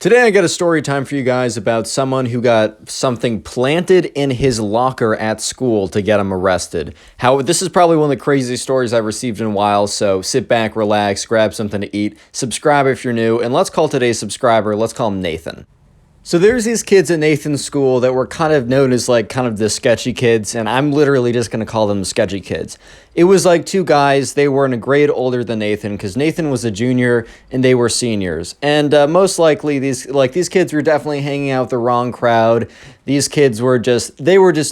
Today I got a story time for you guys about someone who got something planted in his locker at school to get him arrested. This is probably one of the craziest stories I've received in a while, so sit back, relax, grab something to eat, subscribe if you're new, and let's call today's subscriber, let's call him Nathan. So there's these kids at Nathan's school that were kind of known as like kind of the sketchy kids, and I'm literally just going to call them sketchy kids. It was like two guys, they were in a grade older than Nathan because Nathan was a junior and they were seniors. And most likely these kids were definitely hanging out with the wrong crowd. These kids were just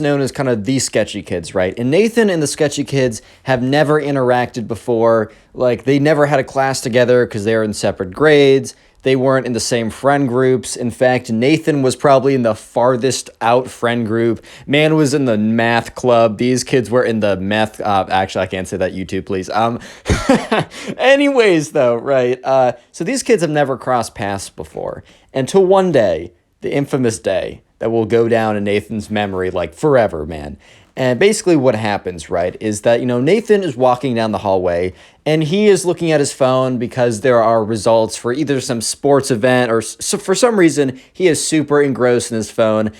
known as kind of the sketchy kids, right? And Nathan and the sketchy kids have never interacted before. Like they never had a class together because they were in separate grades. They weren't in the same friend groups. In fact, Nathan was probably in the farthest out friend group. Man was in the math club. These kids were in the meth. Actually, I can't say that. YouTube, please. Anyways, though, right? So these kids have never crossed paths before until one day, the infamous day that will go down in Nathan's memory like forever, man. And basically what happens, right, is that, Nathan is walking down the hallway and he is looking at his phone because there are results for either some sports event or for some reason he is super engrossed in his phone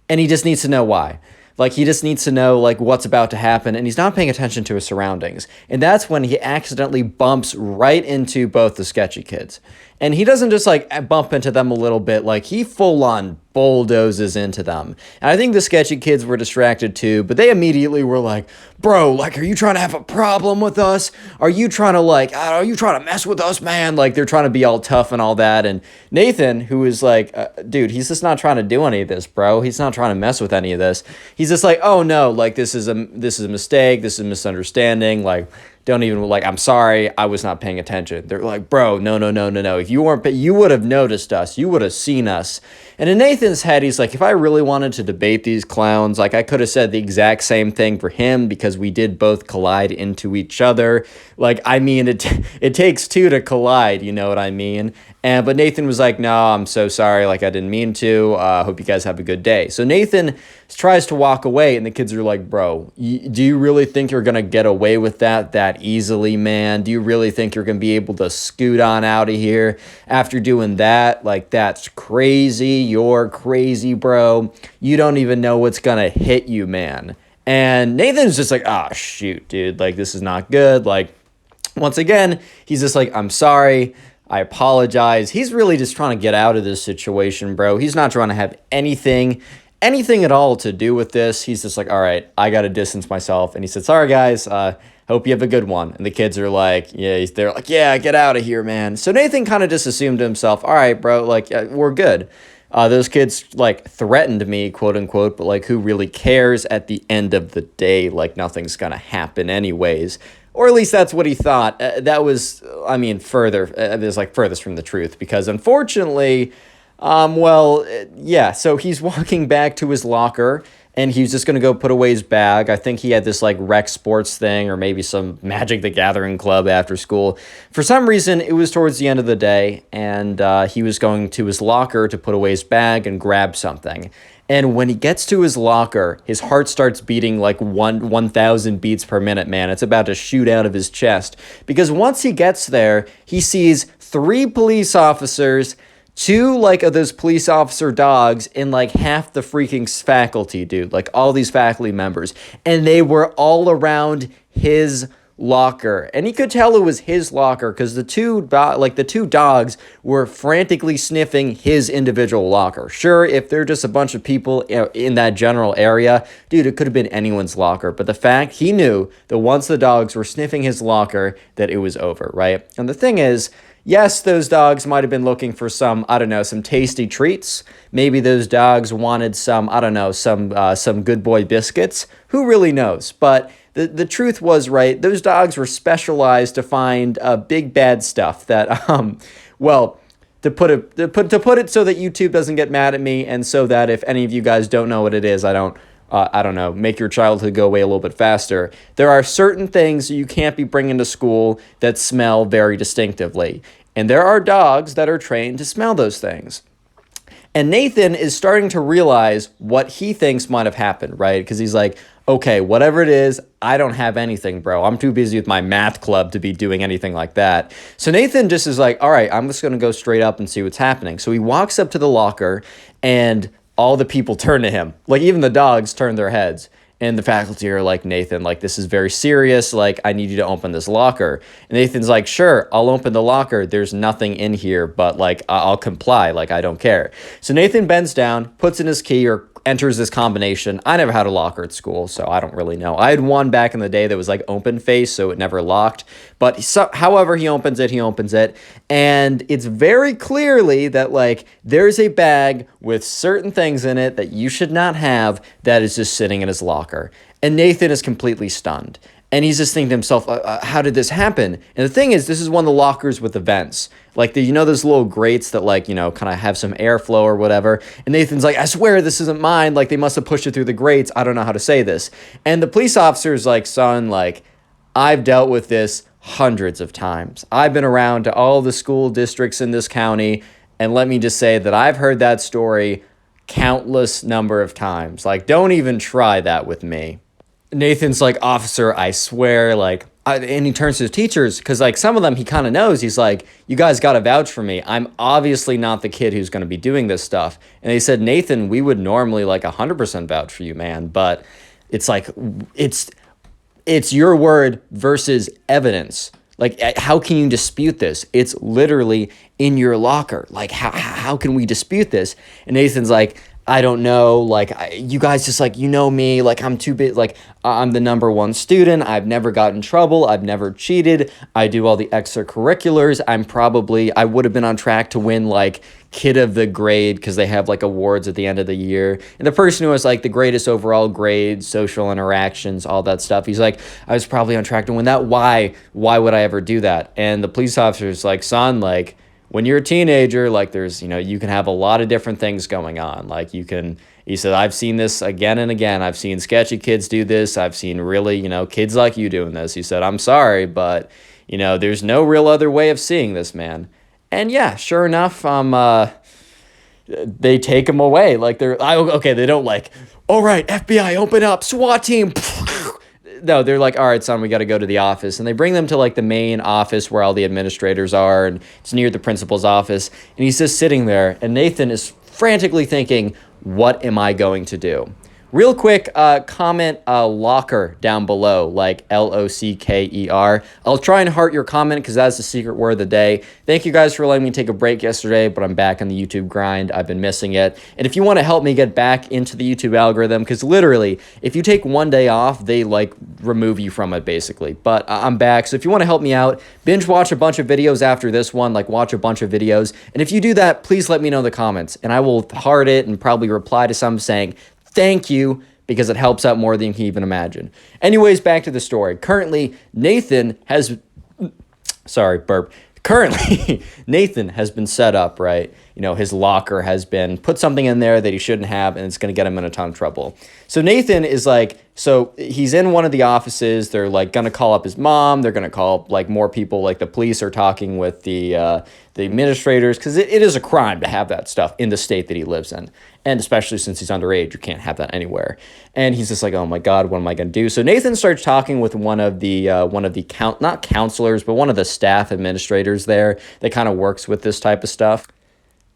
and he just needs to know why. Like, he just needs to know, like, what's about to happen, and he's not paying attention to his surroundings. And that's when he accidentally bumps right into both the sketchy kids. And he doesn't just, like, bump into them a little bit. Like, he full-on bulldozes into them. And I think the sketchy kids were distracted, too, but they immediately were like, bro, like, are you trying to have a problem with us? Are you trying to, like, are you trying to mess with us, man? Like, they're trying to be all tough and all that. And Nathan, who is like, dude, he's just not trying to do any of this, bro. He's not trying to mess with any of this. He's just like, oh, no, like, this is a mistake. This is a misunderstanding. Like, don't even, like, I'm sorry, I was not paying attention. They're like, bro, no. If you weren't, you would have noticed us. You would have seen us. And in Nathan's head, he's like, if I really wanted to debate these clowns, like, I could have said the exact same thing for him because we did both collide into each other. Like, I mean, it takes two to collide, you know what I mean? But Nathan was like, no, I'm so sorry. Like, I didn't mean to. Hope you guys have a good day. So Nathan tries to walk away, and the kids are like, bro, do you really think you're going to get away with that easily, man? Do you really think you're going to be able to scoot on out of here after doing that? Like, that's crazy. You're crazy, bro. You don't even know what's going to hit you, man. And Nathan's just like, oh, shoot, dude. Like, this is not good. Like, once again, he's just like, I'm sorry. I apologize. He's really just trying to get out of this situation, bro. He's not trying to have anything at all to do with this. He's just like, all right, I got to distance myself. And he said, sorry, guys. Hope you have a good one. And the kids are like, they're like, yeah, get out of here, man. So Nathan kind of just assumed to himself, all right, bro, like, we're good. Those kids, like, threatened me, quote unquote, but, like, who really cares at the end of the day? Like, nothing's going to happen anyways. Or at least that's what he thought. That was, I mean, furthest from the truth. Because unfortunately, so he's walking back to his locker, and he's just going to go put away his bag. I think he had this, like, rec sports thing, or maybe some Magic the Gathering club after school. For some reason, it was towards the end of the day, and he was going to his locker to put away his bag and grab something. And when he gets to his locker, his heart starts beating like 1,000 beats per minute, man. It's about to shoot out of his chest. Because once he gets there, he sees 3 police officers, 2 like of those police officer dogs, and like half the freaking faculty, dude. Like all these faculty members. And they were all around his locker, and he could tell it was his locker because the two dogs were frantically sniffing his individual locker. Sure, if they're just a bunch of people in that general area, dude, it could have been anyone's locker. But the fact he knew that once the dogs were sniffing his locker, that it was over, right? And the thing is, yes, those dogs might have been looking for some tasty treats. Maybe those dogs wanted some good boy biscuits. Who really knows? But the truth was, right, those dogs were specialized to find big bad stuff that, to put it so that YouTube doesn't get mad at me, and so that if any of you guys don't know what it is, make your childhood go away a little bit faster. There are certain things you can't be bringing to school that smell very distinctively. And there are dogs that are trained to smell those things. And Nathan is starting to realize what he thinks might have happened, right? Because he's like, okay, whatever it is, I don't have anything, bro. I'm too busy with my math club to be doing anything like that. So Nathan just is like, all right, I'm just going to go straight up and see what's happening. So he walks up to the locker and all the people turn to him. Like even the dogs turn their heads. And the faculty are like, Nathan, like, this is very serious. Like, I need you to open this locker. And Nathan's like, sure, I'll open the locker. There's nothing in here, but like, I'll comply. Like, I don't care. So Nathan bends down, puts in his key or enters this combination. I never had a locker at school, so I don't really know. I had one back in the day that was like open face, so it never locked. But however he opens it. And it's very clearly that like there's a bag with certain things in it that you should not have that is just sitting in his locker. And Nathan is completely stunned. And he's just thinking to himself, how did this happen? And the thing is, this is one of the lockers with the vents. Like, those little grates that, like, kind of have some airflow or whatever. And Nathan's like, I swear this isn't mine. Like, they must have pushed it through the grates. I don't know how to say this. And the police officer's like, son, like, I've dealt with this hundreds of times. I've been around to all the school districts in this county. And let me just say that I've heard that story countless number of times. Like, don't even try that with me. Nathan's like, officer, I swear, like, and he turns to his teachers because, like, some of them he kind of knows. He's like, you guys got to vouch for me. I'm obviously not the kid who's going to be doing this stuff. And they said, Nathan, we would normally like 100% vouch for you, man. But it's like, it's your word versus evidence. Like, how can you dispute this? It's literally in your locker. Like, how can we dispute this? And Nathan's like, I don't know, like, you guys just, like, me, like, I'm too big, like, I'm the number one student, I've never gotten in trouble, I've never cheated, I do all the extracurriculars, I would have been on track to win, like, kid of the grade, because they have, like, awards at the end of the year, and the person who has, like, the greatest overall grades, social interactions, all that stuff, he's like, I was probably on track to win that, why would I ever do that? And the police officer's like, son, like, when you're a teenager, like there's, you can have a lot of different things going on. Like he said, I've seen this again and again. I've seen sketchy kids do this. I've seen really, kids like you doing this. He said, I'm sorry, but, there's no real other way of seeing this, man. And yeah, sure enough, they take him away. Like they don't like, all right, FBI, open up, SWAT team. No, they're like, all right, son, we got to go to the office. And they bring them to like the main office where all the administrators are. And it's near the principal's office. And he's just sitting there. And Nathan is frantically thinking, what am I going to do? Real quick, comment locker down below, like LOCKER. I'll try and heart your comment because that's the secret word of the day. Thank you guys for letting me take a break yesterday, but I'm back on the YouTube grind. I've been missing it. And if you want to help me get back into the YouTube algorithm, because literally, if you take one day off, they like remove you from it basically. But I'm back. So if you want to help me out, binge watch a bunch of videos after this one, like watch a bunch of videos. And if you do that, please let me know in the comments and I will heart it and probably reply to some saying, thank you, because it helps out more than you can even imagine. Anyways, back to the story. Currently, Nathan has been set up, right? His locker has been put something in there that he shouldn't have, and it's going to get him in a ton of trouble. So Nathan is like, so he's in one of the offices. They're like going to call up his mom. They're going to call like more people, like the police are talking with the administrators, because it is a crime to have that stuff in the state that he lives in. And especially since he's underage, you can't have that anywhere. And he's just like, oh my God, what am I going to do? So Nathan starts talking with one of the not counselors, but one of the staff administrators there that kind of works with this type of stuff.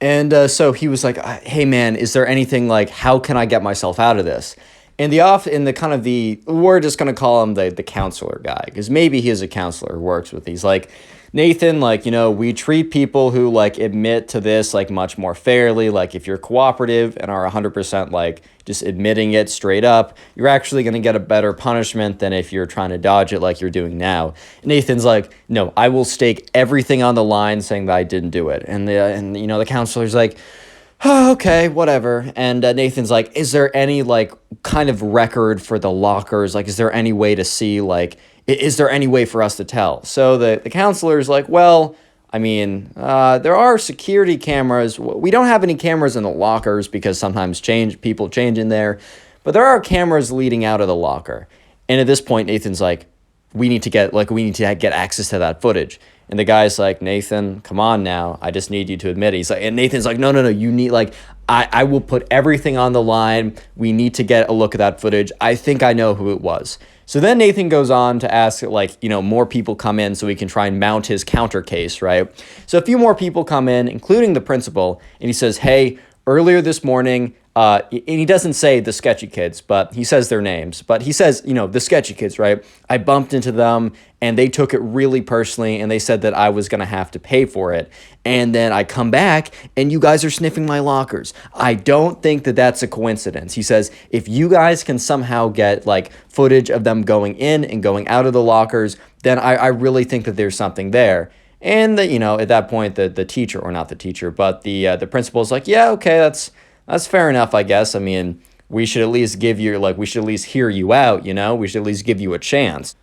And so he was like, hey man, is there anything like, how can I get myself out of this? And we're just going to call him the counselor guy, because maybe he is a counselor who works with these. Like, Nathan, like, we treat people who like admit to this like much more fairly. Like if you're cooperative and are 100% like just admitting it straight up, you're actually going to get a better punishment than if you're trying to dodge it like you're doing now. Nathan's like, no, I will stake everything on the line saying that I didn't do it. And the counselor's like, oh, okay, whatever. And Nathan's like, is there any like kind of record for the lockers? Like, is there any way to see like, is there any way for us to tell? So the counselor's like, well, I mean, there are security cameras. We don't have any cameras in the lockers because sometimes people change in there, but there are cameras leading out of the locker. And at this point, Nathan's like, we need to get access to that footage. And the guy's like, Nathan, come on now. I just need you to admit it. He's like, and Nathan's like, no, you need, like, I will put everything on the line. We need to get a look at that footage. I think I know who it was. So then Nathan goes on to ask, like, more people come in so he can try and mount his counter case, right? So a few more people come in, including the principal, and he says, hey, earlier this morning, and he doesn't say the sketchy kids, but he says their names. But he says, the sketchy kids, right? I bumped into them and they took it really personally and they said that I was going to have to pay for it. And then I come back and you guys are sniffing my lockers. I don't think that that's a coincidence. He says, if you guys can somehow get like footage of them going in and going out of the lockers, then I really think that there's something there. And at that point, the teacher, or not the teacher, but the principal is like, yeah, okay, that's fair enough, I guess. I mean, we should at least we should at least hear you out, we should at least give you a chance.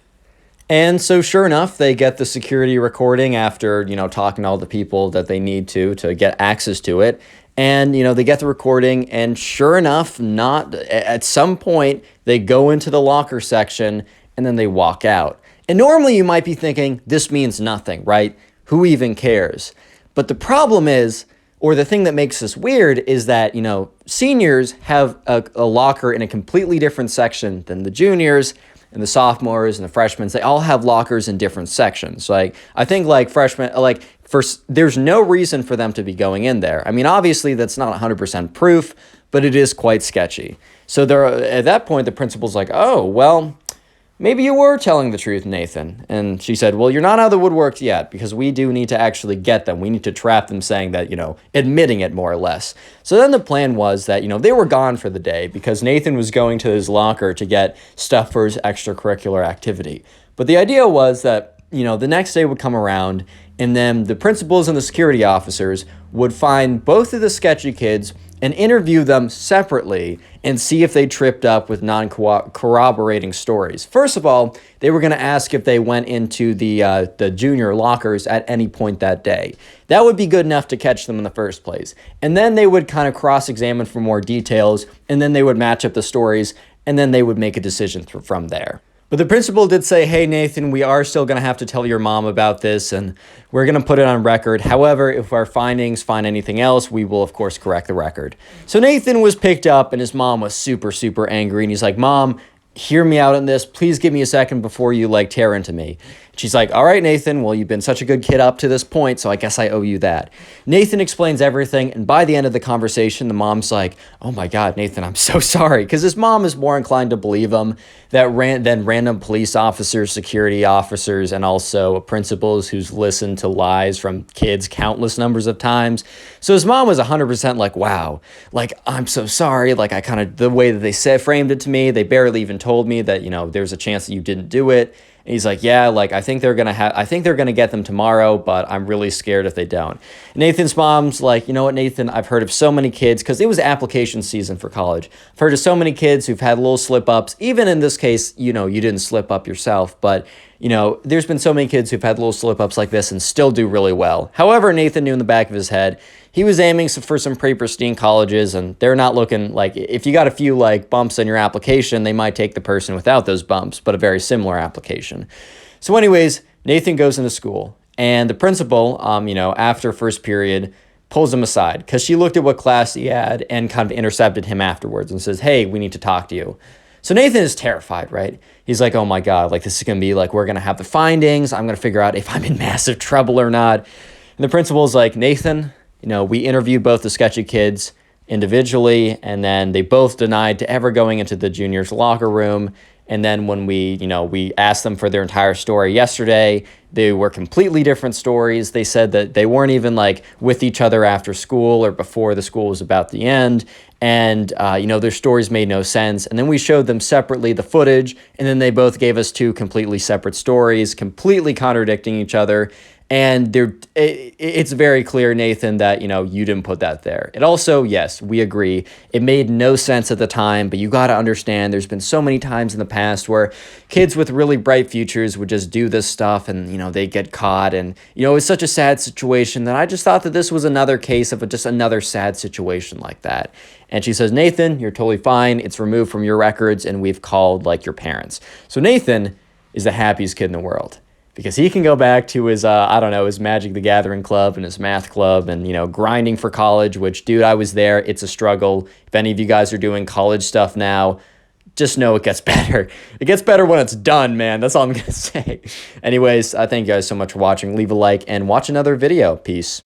And so sure enough, they get the security recording after, talking to all the people that they need to get access to it. And, they get the recording and sure enough, at some point, they go into the locker section and then they walk out. And normally you might be thinking, this means nothing, right? Who even cares? But the problem is, or the thing that makes this weird is that, seniors have a locker in a completely different section than the juniors and the sophomores and the freshmen. They all have lockers in different sections. Like, I think like freshmen, there's no reason for them to be going in there. I mean, obviously that's not 100% proof, but it is quite sketchy. So at that point, the principal's like, oh, well, maybe you were telling the truth, Nathan. And she said, well, you're not out of the woodworks yet because we do need to actually get them. We need to trap them saying that, admitting it more or less. So then the plan was that, they were gone for the day because Nathan was going to his locker to get stuff for his extracurricular activity. But the idea was that, the next day would come around and then the principals and the security officers would find both of the sketchy kids and interview them separately and see if they tripped up with non-corroborating stories. First of all, they were going to ask if they went into the junior lockers at any point that day. That would be good enough to catch them in the first place. And then they would kind of cross-examine for more details, and then they would match up the stories, and then they would make a decision from there. But the principal did say, hey, Nathan, we are still going to have to tell your mom about this, and we're going to put it on record. However, if our findings find anything else, we will, of course, correct the record. So Nathan was picked up, and his mom was super, super angry. And he's like, Mom, hear me out on this. Please give me a second before you, tear into me. She's like, all right, Nathan, well, you've been such a good kid up to this point, so I guess I owe you that. Nathan explains everything, and by the end of the conversation, the mom's like, oh my God, Nathan, I'm so sorry, because his mom is more inclined to believe him than random police officers, security officers, and also principals who's listened to lies from kids countless numbers of times. So his mom was 100% like, wow, I'm so sorry, the way that they framed it to me, they barely even told me that, there's a chance that you didn't do it. And he's like, yeah, I think they're gonna get them tomorrow, but I'm really scared if they don't. And Nathan's mom's like, you know what, Nathan, I've heard of so many kids, because it was application season for college. I've heard of so many kids who've had little slip-ups. Even in this case, you didn't slip up yourself, but there's been so many kids who've had little slip-ups like this and still do really well. However, Nathan knew in the back of his head, he was aiming for some pretty pristine colleges, and they're not looking if you got a few bumps in your application, they might take the person without those bumps, but a very similar application. So anyways, Nathan goes into school, and the principal, after first period, pulls him aside because she looked at what class he had and kind of intercepted him afterwards and says, hey, we need to talk to you. So Nathan is terrified, right? He's like, oh my God, this is going to be we're going to have the findings. I'm going to figure out if I'm in massive trouble or not. And the principal's like, Nathan, we interviewed both the sketchy kids individually, and then they both denied to ever going into the juniors' locker room. And then when we asked them for their entire story yesterday, they were completely different stories. They said that they weren't even with each other after school or before the school was about to end. And, their stories made no sense. And then we showed them separately the footage, and then they both gave us two completely separate stories, completely contradicting each other. And it's very clear, Nathan, that, you didn't put that there. It also, yes, we agree, it made no sense at the time, but you got to understand there's been so many times in the past where kids with really bright futures would just do this stuff and, they get caught. And, it's such a sad situation that I just thought that this was another case of just another sad situation like that. And she says, Nathan, you're totally fine. It's removed from your records, and we've called your parents. So Nathan is the happiest kid in the world. because he can go back to his, I don't know, his Magic the Gathering club and his math club and, grinding for college, which, dude, I was there. It's a struggle. If any of you guys are doing college stuff now, just know it gets better. It gets better when it's done, man. That's all I'm going to say. Anyways, I thank you guys so much for watching. Leave a like and watch another video. Peace.